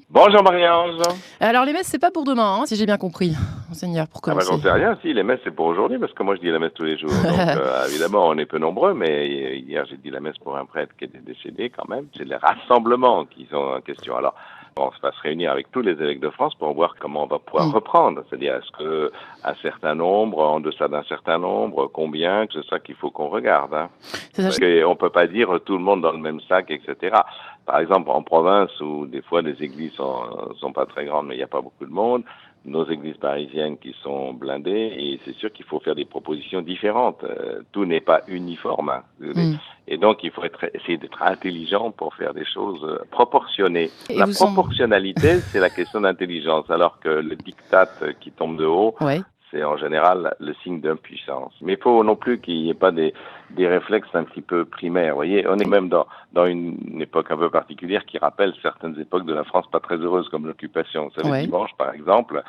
Bonjour Marie-Ange. Alors les messes, c'est pas pour demain, si j'ai bien compris, monseigneur, pour Ah bah commencer. j'en sais rien, si, les messes c'est pour aujourd'hui, parce que moi je dis la messe tous les jours. Donc évidemment on est peu nombreux, mais hier j'ai dit la messe pour un prêtre qui était décédé quand même. C'est les rassemblements qui sont en question. Alors on va se réunir avec tous les évêques de France pour voir comment on va pouvoir Mmh. reprendre. C'est-à-dire est-ce que un certain nombre, en deçà d'un certain nombre, combien, que c'est ça qu'il faut qu'on regarde. Hein. C'est ça, Parce qu'on peut pas dire tout le monde dans le même sac, etc. Par exemple, en province, où des fois les églises sont pas très grandes, mais il n'y a pas beaucoup de monde, nos églises parisiennes qui sont blindées, et c'est sûr qu'il faut faire des propositions différentes. Tout n'est pas uniforme. Hein. mmh. Et donc, il faut essayer d'être intelligent pour faire des choses proportionnées. Et La vous semble proportionnalité, c'est la question d'intelligence, alors que le diktat qui tombe de haut, ouais. c'est en général le signe d'impuissance. Mais il faut non plus qu'il n'y ait pas des réflexes un petit peu primaires. Vous voyez, on est même dans une époque un peu particulière qui rappelle certaines époques de la France pas très heureuses, comme l'occupation. Vous savez, Ouais. dimanche, par exemple,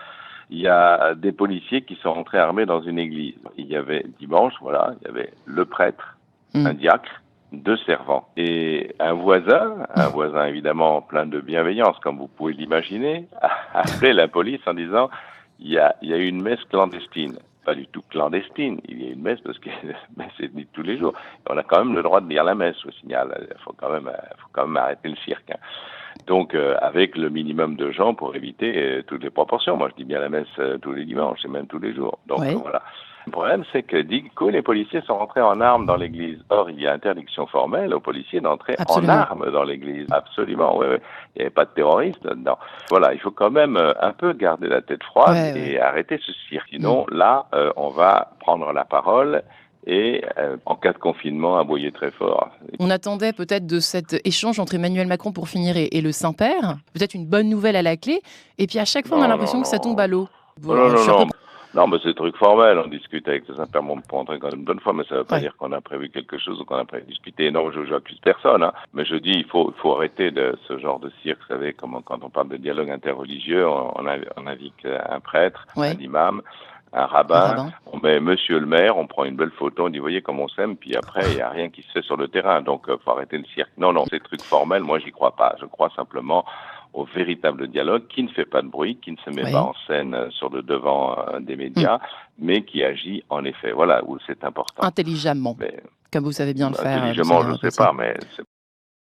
il y a des policiers qui sont rentrés armés dans une église. Il y avait dimanche, voilà, il y avait le prêtre, un Mmh. diacre, deux servants et un voisin évidemment plein de bienveillance, comme vous pouvez l'imaginer, a appelé la police en disant il y a eu une messe clandestine. Pas du tout clandestine, il y a une messe parce que la messe est dite tous les jours. Et on a quand même le droit de lire la messe, je signale. Il faut quand même arrêter le cirque. Hein. Donc, avec le minimum de gens pour éviter toutes les proportions. Moi, je dis bien la messe tous les dimanches et même tous les jours. Donc, Ouais, voilà. Le problème, c'est que du coup, les policiers sont rentrés en armes dans l'église. Or, il y a interdiction formelle aux policiers d'entrer en absolument. armes dans l'église. Absolument, oui, oui. Il n'y avait pas de terroristes là-dedans. Voilà, il faut quand même un peu garder la tête froide Ouais, ouais. et arrêter ce cirque. Mmh. Sinon, là, on va prendre la parole et, en cas de confinement, aboyer très fort. On attendait peut-être de cet échange entre Emmanuel Macron pour finir et le Saint-Père, peut-être une bonne nouvelle à la clé, et puis à chaque fois on a Non, non, l'impression que ça tombe non. à l'eau. Bon, Oh, non, alors, je non, suis un peu... non. Non, mais c'est des trucs formels. On discute avec les intermondes pour entrer quand même une bonne fois, mais ça ne veut pas Ouais. dire qu'on a prévu quelque chose ou qu'on a prévu discuter. Non, je n'accuse personne, hein. Mais je dis, il faut arrêter de ce genre de cirque. Vous savez, comme quand on parle de dialogue interreligieux, on invite un prêtre, un Ouais, imam, un un rabbin, rabbin. on met monsieur le maire, on prend une belle photo, on dit, voyez comme on s'aime, puis après, il n'y a rien qui se fait sur le terrain. Donc, faut arrêter le cirque. Non, non, ces trucs formels, moi, j'y crois pas. Je crois simplement au véritable dialogue qui ne fait pas de bruit, qui ne se met pas Ouais. en scène sur le devant des Mmh. médias, mais qui agit en effet. Voilà où c'est important. Intelligemment, Mais comme vous savez bien le faire, intelligemment, je monseigneur ne sais Gauthier. pas, mais c'est